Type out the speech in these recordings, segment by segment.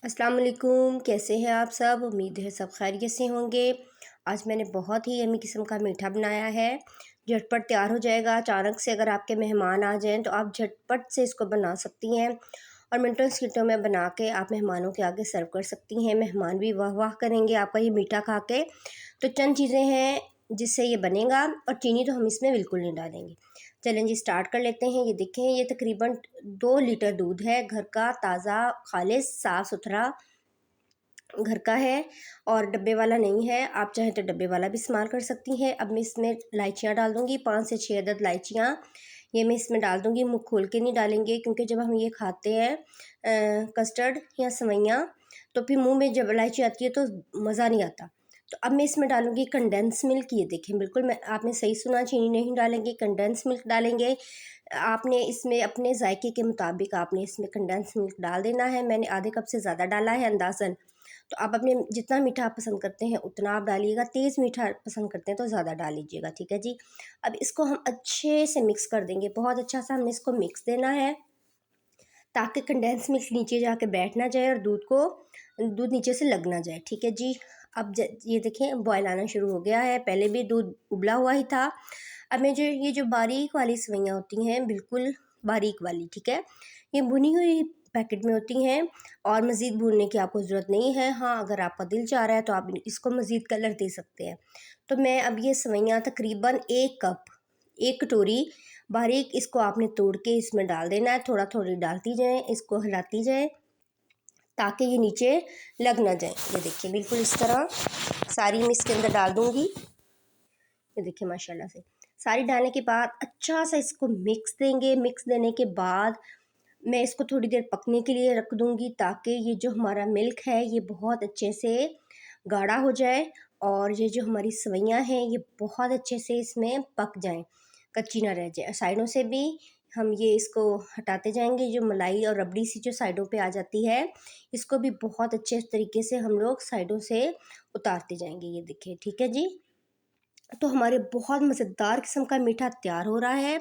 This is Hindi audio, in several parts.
अस्सलाम वालेकुम, कैसे हैं आप सब। उम्मीद है सब खैरियत से होंगे। आज मैंने बहुत ही यम्मी किस्म का मीठा बनाया है, झटपट तैयार हो जाएगा। अचानक से अगर आपके मेहमान आ जाएं तो आप झटपट से इसको बना सकती हैं और मिनटों सेकंडों में बना के आप मेहमानों के आगे सर्व कर सकती हैं। मेहमान भी वाह वाह करेंगे आपका ये मीठा खा के। तो चंद चीज़ें हैं जिससे ये बनेगा, और चीनी तो हम इसमें बिल्कुल नहीं डालेंगे। चलें जी, स्टार्ट कर लेते हैं। ये देखें, ये तकरीबन 2 लीटर दूध है, घर का ताज़ा खालिस साफ़ सुथरा घर का है और डब्बे वाला नहीं है। आप चाहें तो डब्बे वाला भी इस्तेमाल कर सकती हैं। अब मैं इसमें इलायचियाँ डाल दूँगी, 5 से 6 अदद इलायचियाँ ये मैं इसमें डाल दूँगी। मुँह खोल के नहीं डालेंगे, क्योंकि जब हम ये खाते हैं कस्टर्ड या सेवइयाँ, तो फिर मुँह में जब इलायची आती है तो मज़ा नहीं आता। तो अब मैं इसमें डालूँगी कंडेंस मिल्क। ये देखें, बिल्कुल मैं आपने सही सुना, चीनी नहीं डालेंगे, कंडेंस मिल्क डालेंगे। आपने इसमें अपने जायके के मुताबिक आपने इसमें कंडेंस मिल्क डाल देना है। मैंने आधे कप से ज़्यादा डाला है अंदाज़न। तो आप अपने जितना मीठा आप पसंद करते हैं उतना आप डालिएगा। तेज़ मीठा पसंद करते हैं तो ज़्यादा डाल लीजिएगा, ठीक है जी। अब इसको हम अच्छे से मिक्स कर देंगे, बहुत अच्छा सा हमें इसको मिक्स देना है, ताकि कंडेंस मिल्क नीचे जाके बैठ ना जाए और दूध नीचे से लग ना जाए, ठीक है जी। अब ये देखें, बॉयल आना शुरू हो गया है। पहले भी दूध उबला हुआ ही था। अब मैं ये जो बारीक वाली सेवइयाँ होती हैं, बिल्कुल बारीक वाली, ठीक है, ये भुनी हुई पैकेट में होती हैं और मज़ीद भूनने की आपको ज़रूरत नहीं है। हाँ, अगर आपका दिल चाह रहा है तो आप इसको मज़ीद कलर दे सकते हैं। तो मैं अब ये सेवइयाँ तकरीबन 1 कप, 1 कटोरी बारीक, इसको आपने तोड़ के इसमें डाल देना है। थोड़ा थोड़ी डालती जाएँ, इसको हिलाती जाएँ ताकि ये नीचे लग ना जाए। ये देखिए, बिल्कुल इस तरह सारी मैं इसके अंदर डाल दूँगी। ये देखिए, माशाल्लाह से सारी डालने के बाद अच्छा सा इसको मिक्स देंगे। मिक्स देने के बाद मैं इसको थोड़ी देर पकने के लिए रख दूँगी, ताकि ये जो हमारा मिल्क है ये बहुत अच्छे से गाढ़ा हो जाए और ये जो हमारी सेवइयाँ हैं ये बहुत अच्छे से इसमें पक जाएँ, कच्ची ना रह जाए। साइडों से भी हम ये इसको हटाते जाएंगे। जो मलाई और रबड़ी सी जो साइडों पे आ जाती है, इसको भी बहुत अच्छे तरीके से हम लोग साइडों से उतारते जाएंगे। ये देखिए, ठीक है जी। तो हमारे बहुत मज़ेदार किस्म का मीठा तैयार हो रहा है।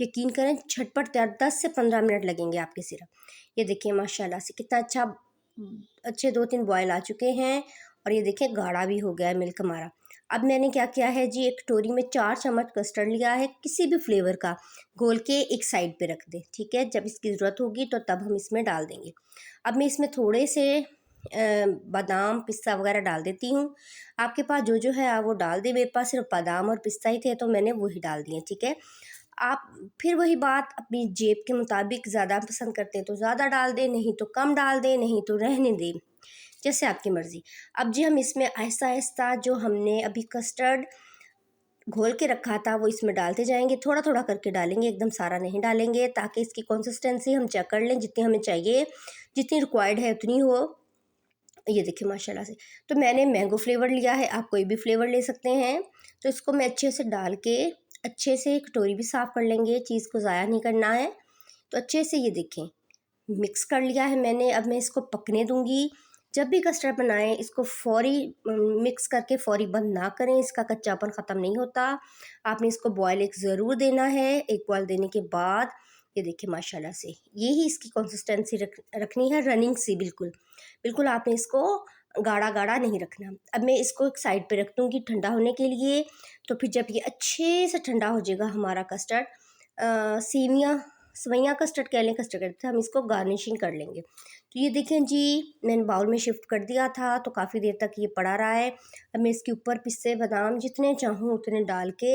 यकीन करें, झटपट तैयार, 10 से 15 मिनट लगेंगे आपके सिर्फ। ये देखिए माशाल्लाह से कितना अच्छा, अच्छे 2-3 बॉयल आ चुके हैं और ये देखिए गाढ़ा भी हो गया है मिल्क हमारा। अब मैंने क्या किया है जी, एक कटोरी में 4 चम्मच कस्टर्ड लिया है, किसी भी फ्लेवर का, घोल के एक साइड पे रख दें, ठीक है। जब इसकी ज़रूरत होगी तो तब हम इसमें डाल देंगे। अब मैं इसमें थोड़े से बादाम पिस्ता वगैरह डाल देती हूँ। आपके पास जो जो है आप वो डाल दें। मेरे पास सिर्फ बादाम और पिस्ता ही थे तो मैंने वही डाल दिए, ठीक है। आप फिर वही बात, अपनी जेब के मुताबिक, ज़्यादा पसंद करते हैं तो ज़्यादा डाल दें, नहीं तो कम डाल दें, नहीं तो रहने दें, जैसे आपकी मर्ज़ी। अब जी हम इसमें आहिस्ता आहिस्ता जो हमने अभी कस्टर्ड घोल के रखा था वो इसमें डालते जाएंगे। थोड़ा थोड़ा करके डालेंगे, एकदम सारा नहीं डालेंगे, ताकि इसकी कंसिस्टेंसी हम चेक कर लें, जितनी हमें चाहिए, जितनी रिक्वायर्ड है उतनी हो। ये देखिए माशाल्लाह से। तो मैंने मैंगो फ्लेवर लिया है, आप कोई भी फ्लेवर ले सकते हैं। तो इसको मैं अच्छे से डाल के, अच्छे से कटोरी भी साफ़ कर लेंगे, चीज़ को ज़ाया नहीं करना है। तो अच्छे से ये देखें मिक्स कर लिया है मैंने। अब मैं इसको पकने दूंगी। जब भी कस्टर्ड बनाएं, इसको फ़ौरी मिक्स करके फ़ौरी बंद ना करें, इसका कच्चापन ख़त्म नहीं होता। आपने इसको बॉयल एक ज़रूर देना है। एक बॉयल देने के बाद ये देखिए माशाल्लाह से यही इसकी कंसिस्टेंसी रखनी है, रनिंग सी, बिल्कुल बिल्कुल आपने इसको गाढ़ा गाढ़ा नहीं रखना। अब मैं इसको एक साइड पे रख दूँगी ठंडा होने के लिए। तो फिर जब ये अच्छे से ठंडा हो जाएगा हमारा कस्टर्ड, सेवियाँ सेवइयाँ कस्टर्ड कह लें, कस्टर्ड कहते हैं, हम इसको गार्निशिंग कर लेंगे। तो ये देखें जी, मैंने बाउल में शिफ्ट कर दिया था तो काफ़ी देर तक ये पड़ा रहा है। अब मैं इसके ऊपर पिस्ते बादाम जितने चाहूँ उतने डाल के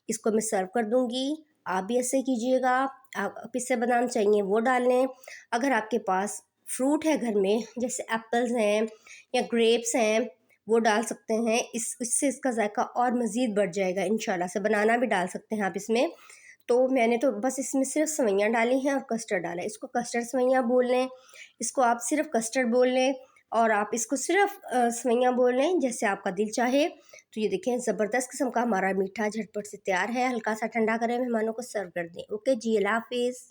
इसको मैं सर्व कर दूँगी। आप भी ऐसे कीजिएगा। आप पिस्ते बादाम चाहिए वो डाल लें। अगर आपके पास फ्रूट है घर में, जैसे एप्पल्स हैं या ग्रेप्स हैं, वो डाल सकते हैं। इससे इसका जायका और मज़ीद बढ़ जाएगा इंशाल्लाह से। बनाना भी डाल सकते हैं आप इसमें। तो मैंने तो बस इसमें सिर्फ सेवइयाँ डाली हैं और कस्टर्ड डाला है। इसको कस्टर्ड सेवइयाँ बोल लें, इसको आप सिर्फ कस्टर्ड बोल लें, और आप इसको सिर्फ सेवइयाँ बोल लें, जैसे आपका दिल चाहे। तो ये देखें, ज़बरदस्त किस्म का हमारा मीठा झटपट से तैयार है। हल्का सा ठंडा करें, मेहमानों को सर्व कर दें। ओके जी, अल्लाह हाफिज़।